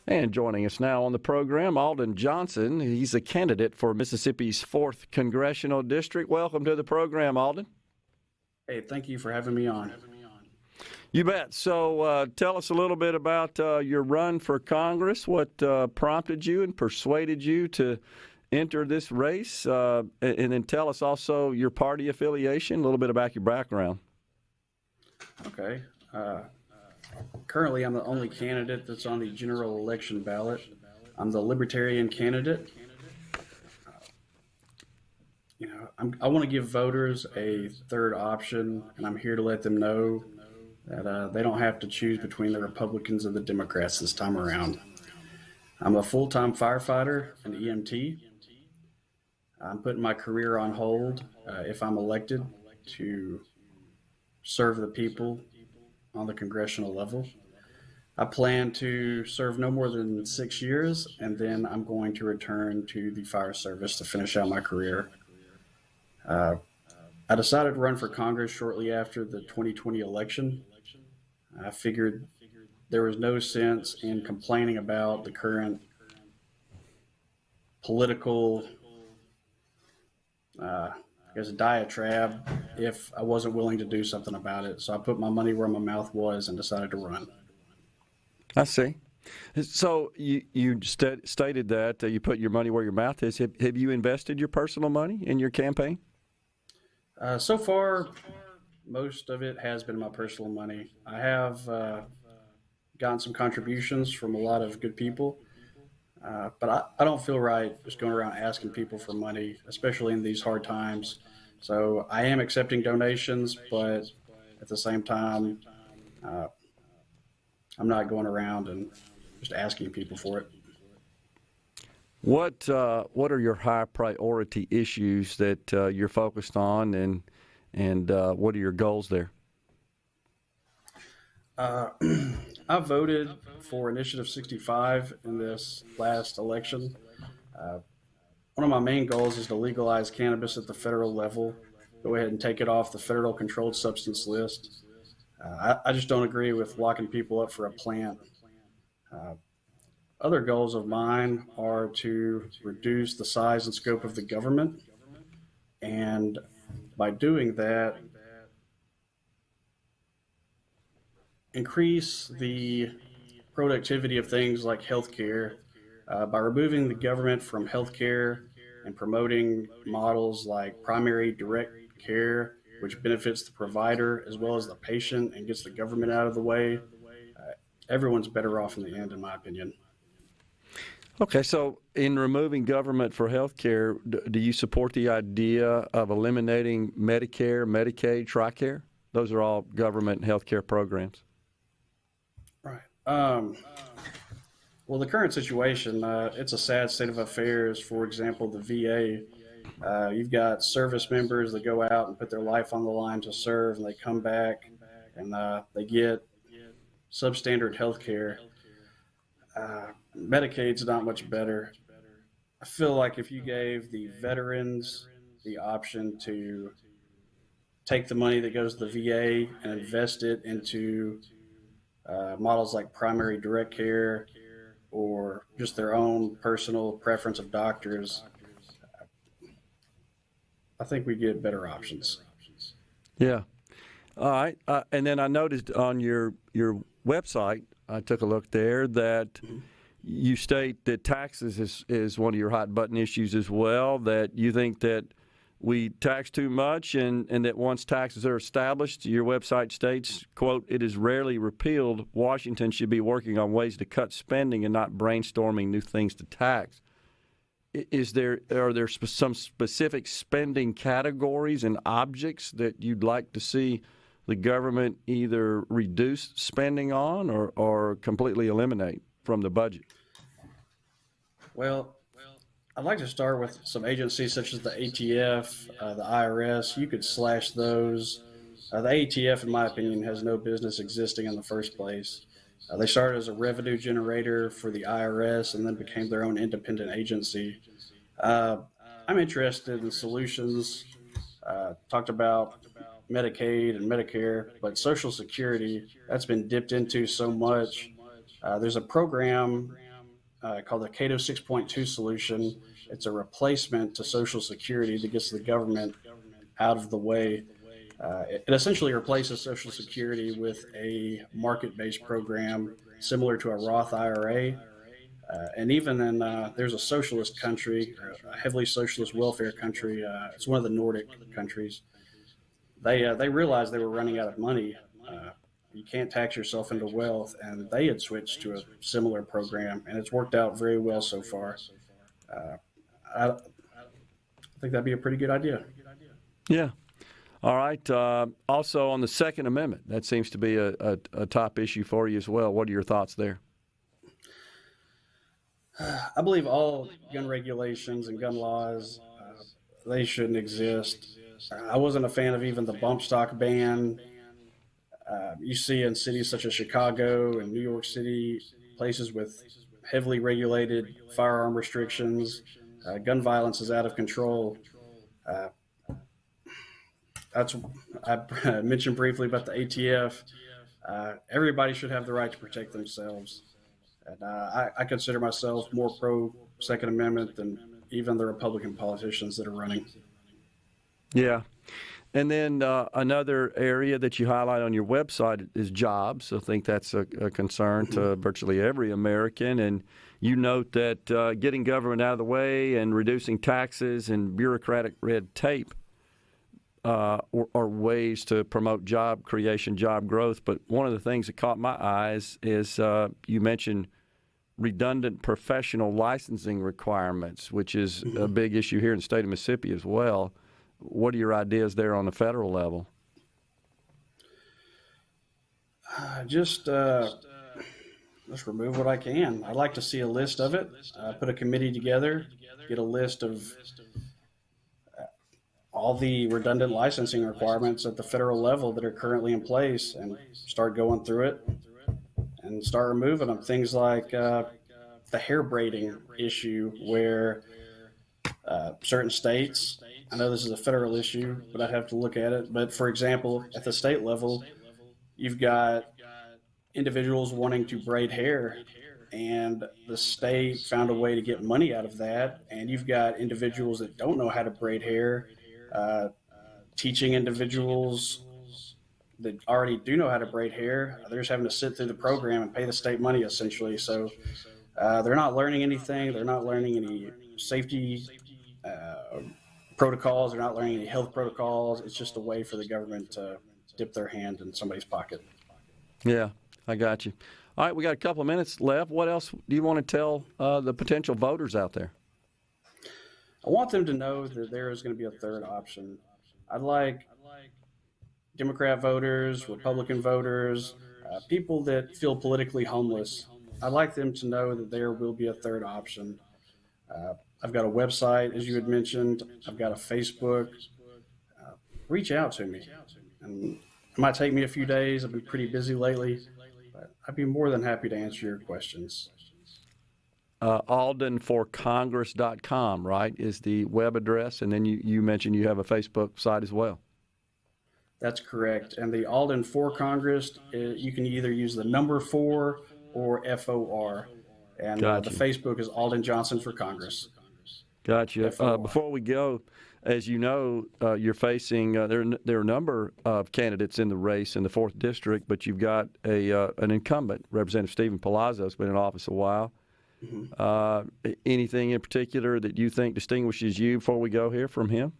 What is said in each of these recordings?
And joining us now on the program, Alden Johnson. He's a candidate for Mississippi's 4th Congressional District. Welcome to the program, Alden. Hey, thank you for having me on. You bet. So tell us a little bit about your run for Congress, what prompted you and persuaded you to enter this race, and then tell us also your party affiliation, a little bit about your background. Okay. Currently, I'm the only candidate that's on the general election ballot. I'm the Libertarian candidate. I want to give voters a third option, and I'm here to let them know that they don't have to choose between the Republicans and the Democrats this time around. I'm a full-time firefighter and EMT. I'm putting my career on hold if I'm elected to serve the people on the congressional level. I plan to serve no more than 6 years, and then I'm going to return to the fire service to finish out my career. I decided to run for Congress shortly after the 2020 election. I figured there was no sense in complaining about the current political diatribe if I wasn't willing to do something about it. So I put my money where my mouth was and decided to run. I see. So you stated that you put your money where your mouth is. Have you invested your personal money in your campaign? So far, most of it has been my personal money. I have gotten some contributions from a lot of good people, but I don't feel right just going around asking people for money, especially in these hard times. So I am accepting donations, but at the same time, I'm not going around and just asking people for it. What are your high priority issues that you're focused on, and what are your goals there? I voted for Initiative 65 in this last election. One of my main goals is to legalize cannabis at the federal level. Go ahead and take it off the federal controlled substance list. I just don't agree with locking people up for a plant. Other goals of mine are to reduce the size and scope of the government, and by doing that, increase the productivity of things like healthcare by removing the government from healthcare and promoting models like primary direct care, which benefits the provider as well as the patient and gets the government out of the way. Everyone's better off in the end, in my opinion. Okay, so in removing government for health care, do you support the idea of eliminating Medicare, Medicaid, TRICARE? Those are all government health care programs. Right. Well, the current situation, it's a sad state of affairs. For example, the VA, you've got service members that go out and put their life on the line to serve, and they come back and they get substandard health care. Medicaid's not much better. I feel like if you gave the veterans the option to take the money that goes to the VA and invest it into models like primary direct care or just their own personal preference of doctors, I think we get better options. Yeah. All right. And then I noticed on your website, I took a look there, that you state that taxes is one of your hot button issues as well, that you think that we tax too much and that once taxes are established, your website states, quote, "It is rarely repealed. Washington should be working on ways to cut spending and not brainstorming new things to tax." Are there some specific spending categories and objects that you'd like to see the government either reduce spending on or completely eliminate from the budget? Well, I'd like to start with some agencies such as the ATF, the IRS. You could slash those. The ATF, in my opinion, has no business existing in the first place. They started as a revenue generator for the IRS and then became their own independent agency. I'm interested in solutions. Talked about Medicaid and Medicare, but Social Security, that's been dipped into so much. There's a program called the Cato 6.2 solution. It's a replacement to Social Security that gets the government out of the way. It essentially replaces Social Security with a market-based program similar to a Roth IRA. And even in there's a socialist country, a heavily socialist welfare country. It's one of the Nordic countries. They realized they were running out of money. You can't tax yourself into wealth, and they had switched to a similar program, and it's worked out very well so far. I think that'd be a pretty good idea. Yeah. All right. Also on the Second Amendment, that seems to be a top issue for you as well. What are your thoughts there? I believe all gun regulations and gun laws, they shouldn't exist. I wasn't a fan of even the bump stock ban. You see in cities such as Chicago and New York City, places with heavily regulated firearm restrictions, gun violence is out of control. I mentioned briefly about the ATF. Everybody should have the right to protect themselves. And I consider myself more pro Second Amendment than even the Republican politicians that are running. Yeah. And then another area that you highlight on your website is jobs. I think that's a concern to virtually every American. And you note that getting government out of the way and reducing taxes and bureaucratic red tape are ways to promote job creation, job growth. But one of the things that caught my eyes is you mentioned redundant professional licensing requirements, which is a big issue here in the state of Mississippi as well. What are your ideas there on the federal level? Just remove what I can. I'd like to see a list of it. Put a committee together, get a list of all the redundant licensing requirements at the federal level that are currently in place, and start going through it and start removing them. Things like the hair braiding issue, where certain states, I know this is a federal issue, but I'd have to look at it. But for example, at the state level, you've got individuals wanting to braid hair, and the state found a way to get money out of that. And you've got individuals that don't know how to braid hair, teaching individuals that already do know how to braid hair. They're just having to sit through the program and pay the state money, essentially. So they're not learning anything. They're not learning any safety protocols. They're not learning any health protocols. It's just a way for the government to dip their hand in somebody's pocket. Yeah, I got you. All right, we got a couple of minutes left. What else do you want to tell the potential voters out there? I want them to know that there is going to be a third option. I'd like Democrat voters, Republican voters, people that feel politically homeless. I'd like them to know that there will be a third option. I've got a website, as you had mentioned. I've got a Facebook. Reach out to me. And it might take me a few days. I've been pretty busy lately, but I'd be more than happy to answer your questions. AldenForCongress.com, right, is the web address. And then you mentioned you have a Facebook site as well. That's correct. And the Alden for Congress, you can either use the number 4 or FOR. And the Facebook is Alden Johnson for Congress. Gotcha. Before we go, as you know, you're facing there are a number of candidates in the race in the 4th District, but you've got an incumbent, Representative Stephen Palazzo, who's been in office a while. Mm-hmm. Anything in particular that you think distinguishes you before we go here from him?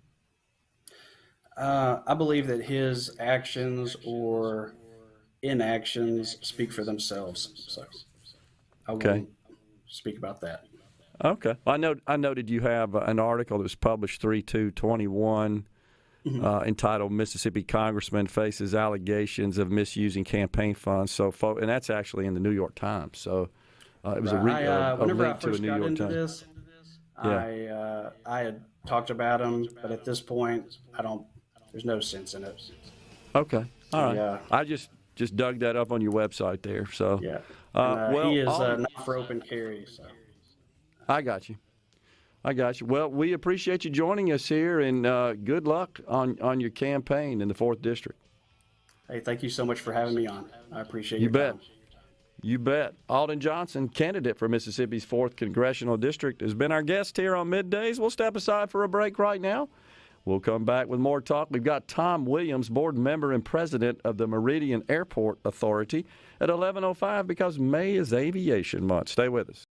I believe that his actions or inactions speak for themselves. So I won't speak about that. Okay. I noted you have an article that was published 3/2/21 entitled "Mississippi Congressman Faces Allegations of Misusing Campaign Funds." And that's actually in the New York Times. So it was a link to a New York Times. I had talked about him, but at this point, there's no sense in it. Okay. All right. Yeah. I just dug that up on your website there. So yeah. He is not for open carry. So. I got you. Well, we appreciate you joining us here, and good luck on your campaign in the 4th District. Hey, thank you so much for having me on. I appreciate you. You bet. You bet. Alden Johnson, candidate for Mississippi's 4th Congressional District, has been our guest here on Middays. We'll step aside for a break right now. We'll come back with more talk. We've got Tom Williams, board member and president of the Meridian Airport Authority, at 11:05 because May is Aviation Month. Stay with us.